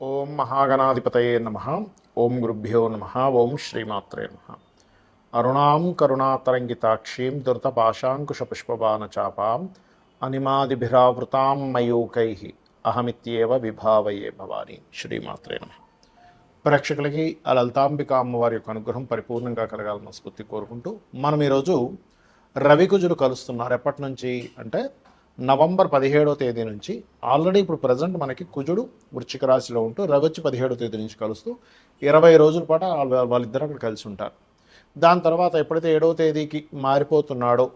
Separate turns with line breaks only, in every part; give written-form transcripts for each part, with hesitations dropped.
ఓం మహాగణాధిపతయే నమః. ఓం గురుభ్యో నమః. ఓం శ్రీమాత్రే నమః. అరుణాం కరుణాతరంగితాక్షీం ధృతపాశాంకుశపుష్పబాణచాపాం అనిమాదిభిరావృతాం మయూకైః అహమిత్యేవ విభావయే భవాని. శ్రీమాత్రే నమః. ప్రేక్షకులకి ఆ లలితాంబిక అమ్మవారి యొక్క అనుగ్రహం పరిపూర్ణంగా కలగాలని స్ఫూర్తి కోరుకుంటూ మనం ఈరోజు రవికుజులు కలుస్తున్నారు. ఎప్పటి నుంచి అంటే నవంబర్ 17వ తేదీ నుంచి. ఆల్రెడీ ఇప్పుడు ప్రజెంట్ మనకి కుజుడు వృశ్చిక రాశిలో ఉంటూ రవి వచ్చి 17వ తేదీ నుంచి కలుస్తూ 20 రోజుల పాటు వాళ్ళిద్దరు అక్కడ కలిసి ఉంటారు. దాని తర్వాత ఎప్పుడైతే 7వ తేదీకి మారిపోతున్నాడో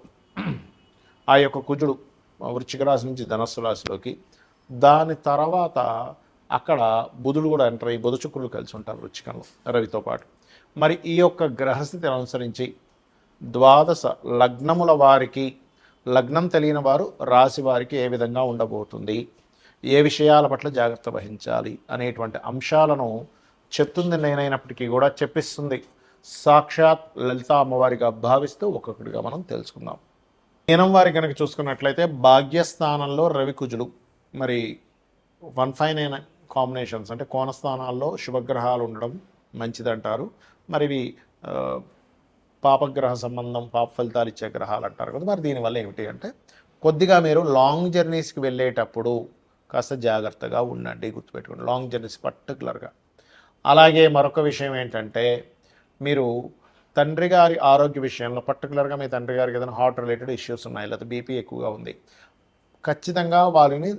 ఆ యొక్క కుజుడు వృశ్చిక రాశి నుంచి ధనస్సు రాశిలోకి, దాని తర్వాత అక్కడ బుధుడు కూడా ఎంటర్ అయ్యి బుధ శుక్రులు కలిసి ఉంటారు వృశ్చికంలో రవితో పాటు. మరి ఈ యొక్క గ్రహస్థితిని అనుసరించి ద్వాదశ లగ్నముల వారికి, లగ్నం తెలియని వారు రాశి వారికి ఏ విధంగా ఉండబోతుంది, ఏ విషయాల పట్ల జాగ్రత్త వహించాలి అనేటువంటి అంశాలను చెప్తుంది నేనైనప్పటికీ కూడా చెప్పిస్తుంది సాక్షాత్ లలితా అమ్మవారిగా భావిస్తూ ఒక్కొక్కటిగా మనం తెలుసుకుందాం. మీనం వారి కనుక చూసుకున్నట్లయితే భాగ్యస్థానంలో రవి కుజులు మరి 159 కాంబినేషన్స్, అంటే కోణస్థానాల్లో శుభగ్రహాలు ఉండడం మంచిదంటారు. మరి ఇవి పాపగ్రహ సంబంధం, పాప ఫలితాలు ఇచ్చే గ్రహాలు అంటారు కదా. మరి దీనివల్ల ఏమిటి అంటే కొద్దిగా మీరు లాంగ్ జర్నీస్కి వెళ్ళేటప్పుడు కాస్త జాగ్రత్తగా ఉండండి, గుర్తుపెట్టుకోండి. లాంగ్ జర్నీస్ పర్టికులర్గా. అలాగే మరొక విషయం ఏంటంటే మీరు తండ్రి గారి ఆరోగ్య విషయంలో, పర్టికులర్గా మీ తండ్రి గారికి ఏదైనా హార్ట్ రిలేటెడ్ ఇష్యూస్ ఉన్నాయి, లేకపోతే బీపీ ఎక్కువగా ఉంది, ఖచ్చితంగా వారిని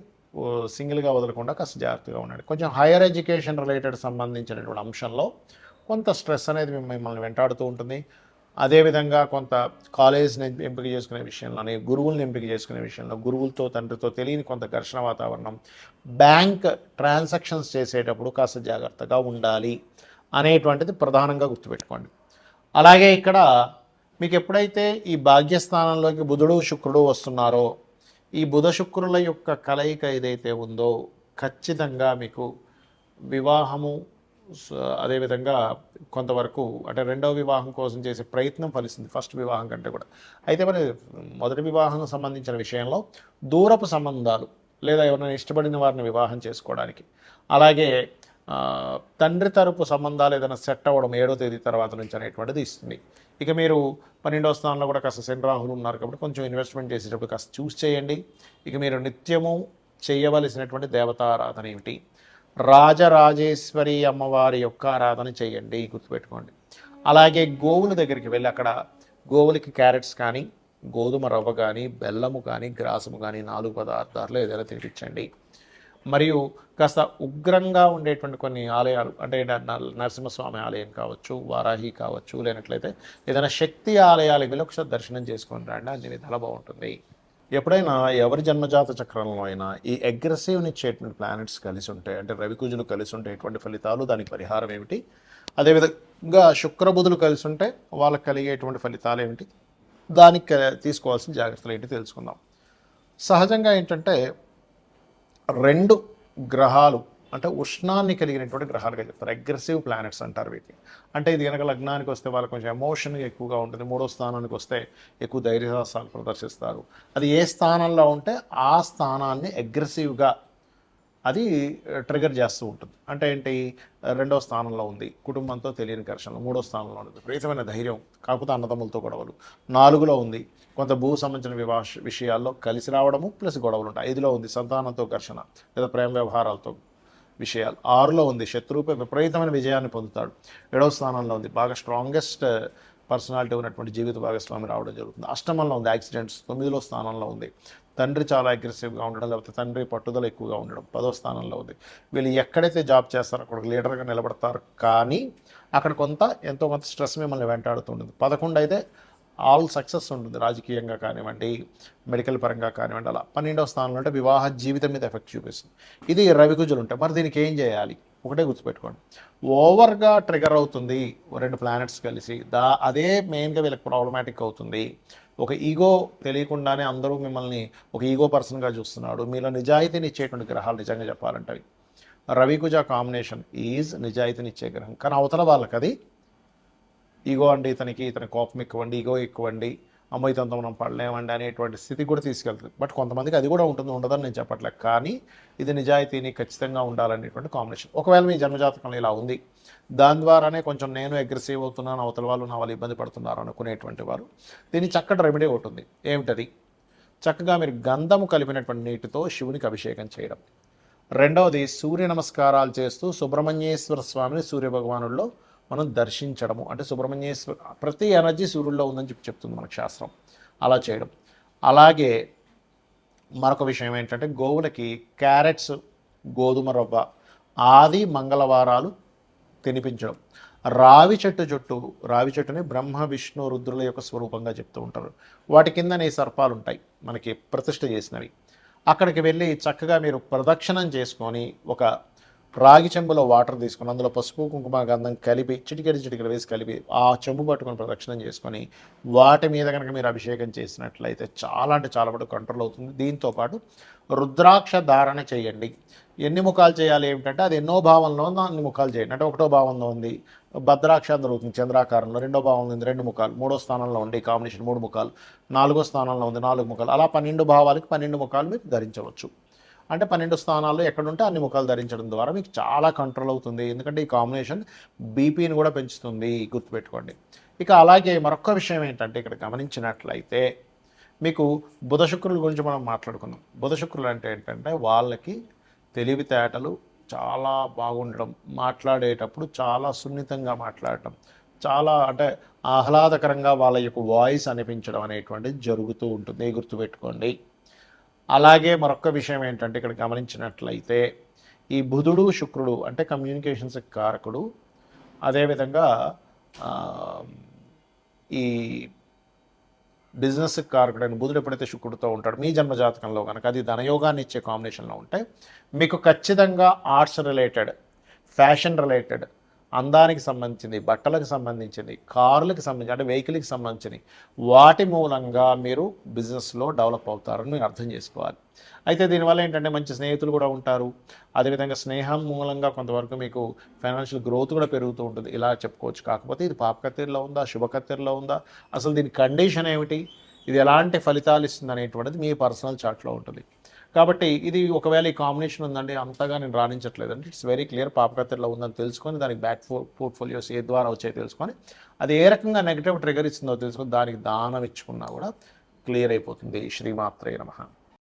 సింగిల్గా వదలకుండా కాస్త జాగ్రత్తగా ఉండండి. కొంచెం హైయర్ ఎడ్యుకేషన్ రిలేటెడ్ సంబంధించినటువంటి అంశంలో కొంత స్ట్రెస్ అనేది మిమ్మల్ని వెంటాడుతూ ఉంటుంది. అదేవిధంగా కొంత కాలేజ్ని ఎంపిక చేసుకునే విషయంలోని, గురువుల్ని ఎంపిక చేసుకునే విషయంలో, గురువులతో తండ్రితో తెలియని కొంత ఘర్షణ వాతావరణం, బ్యాంక్ ట్రాన్సాక్షన్స్ చేసేటప్పుడు కాస్త జాగ్రత్తగా ఉండాలి అనేటువంటిది ప్రధానంగా గుర్తుపెట్టుకోండి. అలాగే ఇక్కడ మీకు ఎప్పుడైతే ఈ భాగ్యస్థానంలోకి బుధుడు శుక్రుడు వస్తున్నారో, ఈ బుధ శుక్రుల యొక్క కలయిక ఏదైతే ఉందో ఖచ్చితంగా మీకు వివాహము, అదేవిధంగా కొంతవరకు అంటే రెండవ వివాహం కోసం చేసే ప్రయత్నం ఫలిస్తుంది ఫస్ట్ వివాహం కంటే కూడా. అయితే మరి మొదటి వివాహం సంబంధించిన విషయంలో దూరపు సంబంధాలు లేదా ఎవరైనా ఇష్టపడిన వారిని వివాహం చేసుకోవడానికి, అలాగే తండ్రి తరపు సంబంధాలు ఏదైనా సెట్ అవ్వడం 7వ తేదీ తర్వాత నుంచి అనేటువంటిది ఇస్తుంది. ఇక మీరు 12వ స్థానంలో కూడా కాస్త శని రాహులు ఉన్నారు కాబట్టి కొంచెం ఇన్వెస్ట్మెంట్ చేసేటప్పుడు కాస్త చూస్ చేయండి. ఇక మీరు నిత్యము చేయవలసినటువంటి దేవతారాధన ఏమిటి? రాజరాజేశ్వరి అమ్మవారి యొక్క ఆరాధన చేయండి, గుర్తుపెట్టుకోండి. అలాగే గోవుల దగ్గరికి వెళ్ళి అక్కడ గోవులకి క్యారెట్స్ కానీ, గోధుమ రవ్వ కానీ, బెల్లము కానీ, గ్రాసము కానీ 4 పదార్థాలు ఏదైనా తినిపించండి. మరియు కాస్త ఉగ్రంగా ఉండేటువంటి కొన్ని ఆలయాలు, అంటే నరసింహస్వామి ఆలయం కావచ్చు, వారాహి కావచ్చు, లేనట్లయితే ఏదైనా శక్తి ఆలయాలకు వెళ్ళి ఒకసారి దర్శనం చేసుకొని రండి. అన్ని విధాలు బాగుంటుంది. ఎప్పుడైనా ఎవరి జన్మజాత చక్రంలో అయినా ఈ అగ్రెసివ్ని ఇచ్చేటువంటి ప్లానెట్స్ కలిసి ఉంటాయి, అంటే రవికుజులు కలిసి ఉంటే ఎటువంటి ఫలితాలు, దానికి పరిహారం ఏమిటి, అదేవిధంగా శుక్రబుధులు కలిసి ఉంటే వాళ్ళకి కలిగేటువంటి ఫలితాలు ఏమిటి, దానికి తీసుకోవాల్సిన జాగ్రత్తలు ఏంటి తెలుసుకుందాం. సహజంగా ఏంటంటే 2 గ్రహాలు అంటే ఉష్ణాన్ని కలిగినటువంటి గ్రహాలుగా చెప్తారు, అగ్రెసివ్ ప్లానెట్స్ అంటారు వీటిని. అంటే ఇది కనుక లగ్నానికి వస్తే వాళ్ళకి కొంచెం ఎమోషన్ ఎక్కువగా ఉంటుంది, 3వ స్థానానికి వస్తే ఎక్కువ ధైర్యసాహసాలు ప్రదర్శిస్తారు. అది ఏ స్థానంలో ఉంటే ఆ స్థానాన్ని అగ్రెసివ్గా అది ట్రిగర్ చేస్తూ ఉంటుంది. అంటే ఏంటి, 2వ స్థానంలో ఉంది కుటుంబంతో తెలియని ఘర్షణలు, 3వ స్థానంలో ఉంది విపరీతమైన ధైర్యం కాకపోతే అన్నదమ్ములతో గొడవలు, 4లో ఉంది కొంత భూ సంబంధించిన విషయాల్లో కలిసి రావడము ప్లస్ గొడవలు ఉంటాయి, 5లో ఉంది సంతానంతో ఘర్షణ లేదా ప్రేమ వ్యవహారాలతో విషయాలు, 6లో ఉంది శత్రువుపై విపరీతమైన విజయాన్ని పొందుతాడు, 7వ స్థానంలో ఉంది బాగా స్ట్రాంగెస్ట్ పర్సనాలిటీ ఉన్నటువంటి జీవిత భాగస్వామి రావడం జరుగుతుంది, అష్టమంలో ఉంది యాక్సిడెంట్స్, 9వ స్థానంలో ఉంది తండ్రి చాలా అగ్రెసివ్గా ఉండడం లేకపోతే తండ్రి పట్టుదల ఎక్కువగా ఉండడం, 10వ స్థానంలో ఉంది. వీళ్ళు ఎక్కడైతే జాబ్ చేస్తారో అక్కడ లీడర్గా నిలబడతారు, కానీ అక్కడ ఎంతో కొంత స్ట్రెస్ మిమ్మల్ని వెంటాడుతుంటుంది. 11 అయితే ఆల్ సక్సెస్ ఉంటుంది, రాజకీయంగా కానివ్వండి, మెడికల్ పరంగా కానివ్వండి. అలా 12వ స్థానంలో అంటే వివాహ జీవితం మీద ఎఫెక్ట్ చూపిస్తుంది. ఇది రవికుజులు ఉంటాయి. మరి దీనికి ఏం చేయాలి? ఒకటే గుర్తుపెట్టుకోండి, ఓవర్గా ట్రిగర్ అవుతుంది 2 ప్లానెట్స్ కలిసి, అదే మెయిన్గా వీళ్ళకి ప్రాబ్లమాటిక్ అవుతుంది. ఒక ఈగో తెలియకుండానే అందరూ మిమ్మల్ని ఒక ఈగో పర్సన్గా చూస్తున్నాడు. మీలో నిజాయితీని ఇచ్చేటువంటి గ్రహాలు నిజంగా చెప్పాలంటే రవికుజ కాంబినేషన్ ఈజ్ నిజాయితీని ఇచ్చే గ్రహం. కానీ అవతల వాళ్ళకి అది ఈగో అండి, ఇతని కోపం ఎక్కువండి, ఈగో ఎక్కువండి, అమ్మో ఇదంతా మనం పడలేమండి అనేటువంటి స్థితి కూడా తీసుకెళ్తుంది. బట్ కొంతమందికి అది కూడా ఉంటుంది, ఉండదని నేను చెప్పట్లేదు. కానీ ఇది నిజాయితీని ఖచ్చితంగా ఉండాలనేటువంటి కాంబినేషన్. ఒకవేళ మీ జన్మజాతకంలో ఇలా ఉంది, దాని ద్వారానే కొంచెం నేను అగ్రెసివ్ అవుతున్నాను, అవతల వాళ్ళు నా వాళ్ళు ఇబ్బంది పడుతున్నారు అనుకునేటువంటి వారు దీని చక్కటి రెమెడీ ఒకటి ఉంది. ఏమిటది? చక్కగా మీరు గంధము కలిపినటువంటి నీటితో శివునికి అభిషేకం చేయడం. రెండవది, సూర్య నమస్కారాలు చేస్తూ సుబ్రహ్మణ్యేశ్వర స్వామిని సూర్యభగవానుల్లో మనం దర్శించడము. అంటే సుబ్రహ్మణ్యేశ్వర ప్రతి ఎనర్జీ సూర్యుల్లో ఉందని చెప్తుంది మనకు శాస్త్రం. అలా చేయడం. అలాగే మరొక విషయం ఏంటంటే గోవులకి క్యారెట్స్, గోధుమ రవ్వ ఆది మంగళవారాలు తినిపించడం. రావి చెట్టుని బ్రహ్మ విష్ణు రుద్రుల యొక్క స్వరూపంగా చెప్తూ ఉంటారు. వాటి కిందనే సర్పాలు ఉంటాయి మనకి ప్రతిష్ఠ చేసినవి. అక్కడికి వెళ్ళి చక్కగా మీరు ప్రదక్షిణం చేసుకొని ఒక రాగి చెంబులో వాటర్ తీసుకొని అందులో పసుపు కుంకుమ గంధం కలిపి చిటికెడు వేసి కలిపి ఆ చెంబు పట్టుకొని ప్రదక్షిణం చేసుకొని వాటి మీద కనుక మీరు అభిషేకం చేసినట్లయితే చాలా అంటే చాలా వరకు కంట్రోల్ అవుతుంది. దీంతోపాటు రుద్రాక్ష ధారణ చేయండి. ఎన్ని ముఖాలు చేయాలి ఏమిటంటే అది ఎన్నో భావంలో ఉందో అన్ని ముఖాలు చేయండి. అంటే ఒకటో భావంలో ఉంది భద్రాక్ష దొరుకుతుంది చంద్రాకారంలో, రెండో భావంలో ఉంది 2 ముఖాలు, మూడో స్థానంలో ఉండి కాంబినేషన్ 3 ముఖాలు, నాలుగో స్థానంలో ఉంది 4 ముఖాలు, అలా 12 భావాలకి 12 ముఖాలు మీరు ధరించవచ్చు. అంటే 12 స్థానాల్లో ఎక్కడుంటే అన్ని ముఖాలు ధరించడం ద్వారా మీకు చాలా కంట్రోల్ అవుతుంది. ఎందుకంటే ఈ కాంబినేషన్ బీపీని కూడా పెంచుతుంది, గుర్తుపెట్టుకోండి. ఇక అలాగే మరొక విషయం ఏంటంటే ఇక్కడ గమనించినట్లయితే మీకు బుధ శుక్రుల గురించి మనం మాట్లాడుకుందాం. బుధ శుక్రులు అంటే ఏంటంటే వాళ్ళకి తెలివితేటలు చాలా బాగుండడం, మాట్లాడేటప్పుడు చాలా సున్నితంగా మాట్లాడటం, చాలా అంటే ఆహ్లాదకరంగా వాళ్ళ యొక్క వాయిస్ అనిపించడం అనేటువంటిది జరుగుతూ ఉంటుంది, గుర్తుపెట్టుకోండి. అలాగే మరొక విషయం ఏంటంటే ఇక్కడ గమనించినట్లయితే ఈ బుధుడు శుక్రుడు అంటే కమ్యూనికేషన్స్ కారకుడు. అదేవిధంగా ఈ బిజినెస్ కారకుడైన బుధుడు ఎప్పుడైతే శుక్రుడితో ఉంటాడు మీ జన్మజాతకంలో కనుక అది ధనయోగాన్ని ఇచ్చే కాంబినేషన్లో ఉంటే మీకు ఖచ్చితంగా ఆర్ట్స్ రిలేటెడ్, ఫ్యాషన్ రిలేటెడ్, అందానికి సంబంధించింది, బట్టలకు సంబంధించింది, కార్లకు సంబంధించి అంటే వెహికల్కి సంబంధించింది వాటి మూలంగా మీరు బిజినెస్లో డెవలప్ అవుతారని మీరు అర్థం చేసుకోవాలి. అయితే దీనివల్ల ఏంటంటే మంచి స్నేహితులు కూడా ఉంటారు. అదేవిధంగా స్నేహం మూలంగా కొంతవరకు మీకు ఫైనాన్షియల్ గ్రోత్ కూడా పెరుగుతూ ఉంటుంది, ఇలా చెప్పుకోవచ్చు. కాకపోతే ఇది పాపకత్తెరలో ఉందా, శుభకత్తెరలో ఉందా, అసలు దీని కండిషన్ ఏమిటి, ఇది ఎలాంటి ఫలితాలు ఇస్తుంది అనేటువంటిది మీ పర్సనల్ చార్ట్లో ఉంటుంది. కాబట్టి ఇది ఒకవేళ ఈ కాంబినేషన్ ఉందండి అంతగా నేను రాణించట్లేదంటే ఇట్స్ వెరీ క్లియర్ పాపకత్తెరలో ఉందని తెలుసుకొని దానికి బ్యాక్ పోర్ట్ఫోలియోస్ ఏ ద్వారా వచ్చాయో తెలుసుకొని అది ఏ రకంగా నెగిటివ్ ట్రిగర్ ఇస్తుందో తెలుసుకొని దానికి దానం ఇచ్చుకున్నా కూడా క్లియర్ అయిపోతుంది. శ్రీమాత్రే నమః.